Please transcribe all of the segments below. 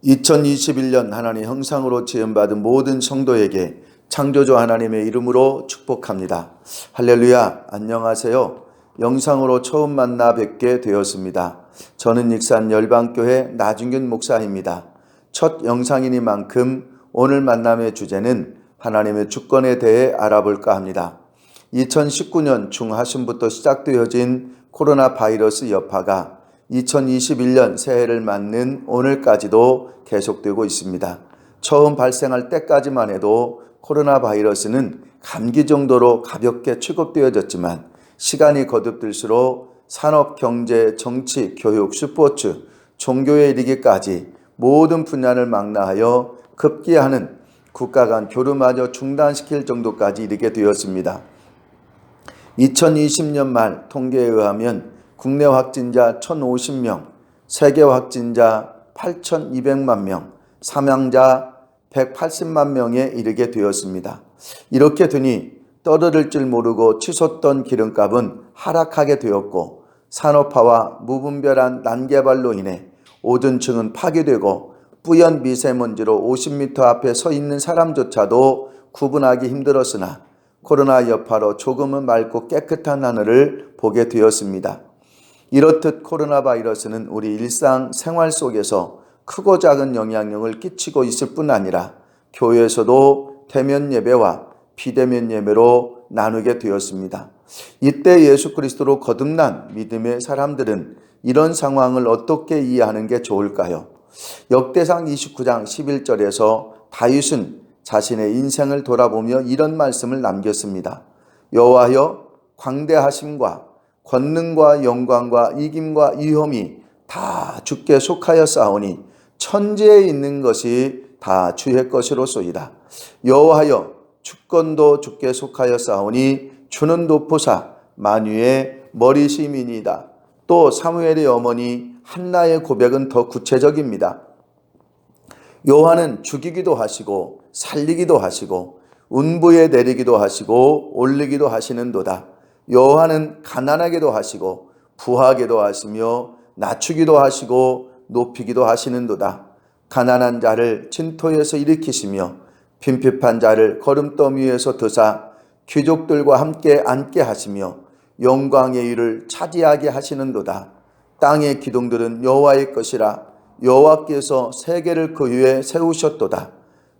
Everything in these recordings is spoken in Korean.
2021년 하나님 형상으로 지음받은 모든 성도에게 창조주 하나님의 이름으로 축복합니다. 할렐루야, 안녕하세요. 영상으로 처음 만나 뵙게 되었습니다. 저는 익산 열방교회 나중균 목사입니다. 첫 영상이니만큼 오늘 만남의 주제는 하나님의 주권에 대해 알아볼까 합니다. 2019년 중하순부터 시작되어진 코로나 바이러스 여파가 2021년 새해를 맞는 오늘까지도 계속되고 있습니다. 처음 발생할 때까지만 해도 코로나 바이러스는 감기 정도로 가볍게 취급되어졌지만 시간이 거듭될수록 산업, 경제, 정치, 교육, 스포츠, 종교에 이르기까지 모든 분야를 망라하여 급기야는 국가 간 교류마저 중단시킬 정도까지 이르게 되었습니다. 2020년 말 통계에 의하면 국내 확진자 1,050명, 세계 확진자 8,200만 명, 사망자 180만 명에 이르게 되었습니다. 이렇게 되니 떨어질 줄 모르고 치솟던 기름값은 하락하게 되었고 산업화와 무분별한 난개발로 인해 오존층은 파괴되고 뿌연 미세먼지로 50m 앞에 서 있는 사람조차도 구분하기 힘들었으나 코로나 여파로 조금은 맑고 깨끗한 하늘을 보게 되었습니다. 이렇듯 코로나 바이러스는 우리 일상 생활 속에서 크고 작은 영향력을 끼치고 있을 뿐 아니라 교회에서도 대면 예배와 비대면 예배로 나누게 되었습니다. 이때 예수 그리스도로 거듭난 믿음의 사람들은 이런 상황을 어떻게 이해하는 게 좋을까요? 역대상 29장 11절에서 다윗은 자신의 인생을 돌아보며 이런 말씀을 남겼습니다. 여호와여, 광대하심과 권능과 영광과 이김과 위엄이 다 주께 속하였사오니 천지에 있는 것이 다 주의 것이로소이다. 여호와여, 주권도 주께 속하였사오니 주는 높으사 만유의 머리심이니이다. 또 사무엘의 어머니 한나의 고백은 더 구체적입니다. 여호와는 죽이기도 하시고 살리기도 하시고 운부에 내리기도 하시고 올리기도 하시는도다. 여호와는 가난하게도 하시고 부하게도 하시며 낮추기도 하시고 높이기도 하시는도다. 가난한 자를 진토에서 일으키시며 빈핍한 자를 거름더미 위에서 드사 귀족들과 함께 앉게 하시며 영광의 일을 차지하게 하시는도다. 땅의 기둥들은 여호와의 것이라 여호와께서 세계를 그 위에 세우셨도다.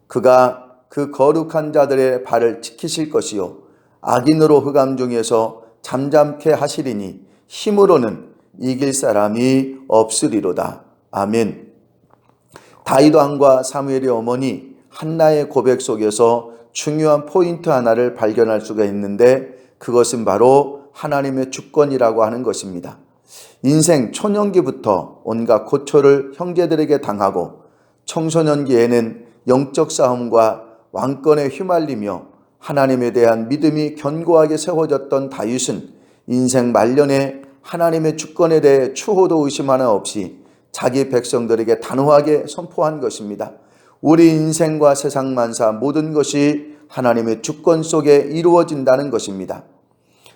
그가 그 거룩한 자들의 발을 지키실 것이요 악인으로 흑암 중에서 잠잠케 하시리니 힘으로는 이길 사람이 없으리로다. 아멘. 다윗 왕과 사무엘의 어머니 한나의 고백 속에서 중요한 포인트 하나를 발견할 수가 있는데 그것은 바로 하나님의 주권이라고 하는 것입니다. 인생 초년기부터 온갖 고초를 형제들에게 당하고 청소년기에는 영적 싸움과 왕권에 휘말리며 하나님에 대한 믿음이 견고하게 세워졌던 다윗은 인생 말년에 하나님의 주권에 대해 추호도 의심 하나 없이 자기 백성들에게 단호하게 선포한 것입니다. 우리 인생과 세상 만사 모든 것이 하나님의 주권 속에 이루어진다는 것입니다.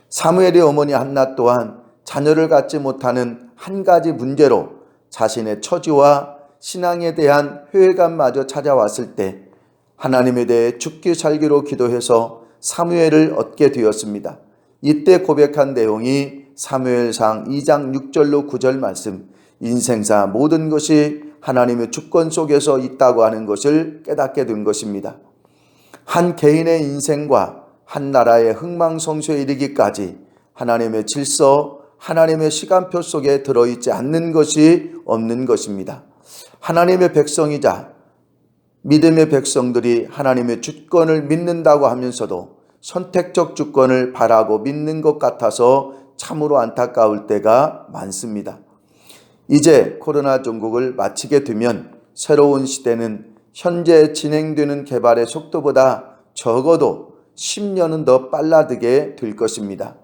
사무엘의 어머니 한나 또한 자녀를 갖지 못하는 한 가지 문제로 자신의 처지와 신앙에 대한 회의감마저 찾아왔을 때 하나님에 대해 죽기 살기로 기도해서 사무엘을 얻게 되었습니다. 이때 고백한 내용이 사무엘상 2장 6절로 9절 말씀, 인생사 모든 것이 하나님의 주권 속에서 있다고 하는 것을 깨닫게 된 것입니다. 한 개인의 인생과 한 나라의 흥망성쇠에 이르기까지 하나님의 질서, 하나님의 시간표 속에 들어있지 않는 것이 없는 것입니다. 하나님의 백성이자 믿음의 백성들이 하나님의 주권을 믿는다고 하면서도 선택적 주권을 바라고 믿는 것 같아서 참으로 안타까울 때가 많습니다. 이제 코로나 종국을 마치게 되면 새로운 시대는 현재 진행되는 개발의 속도보다 적어도 10년은 더 빨라들게 될 것입니다.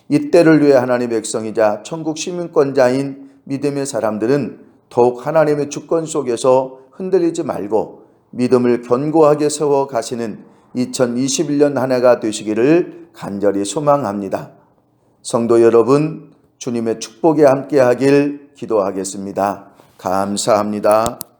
이때를 위해 하나님의 백성이자 천국 시민권자인 믿음의 사람들은 더욱 하나님의 주권 속에서 흔들리지 말고 믿음을 견고하게 세워 가시는 2021년 한 해가 되시기를 간절히 소망합니다. 성도 여러분, 주님의 축복에 함께하길 기도하겠습니다. 감사합니다.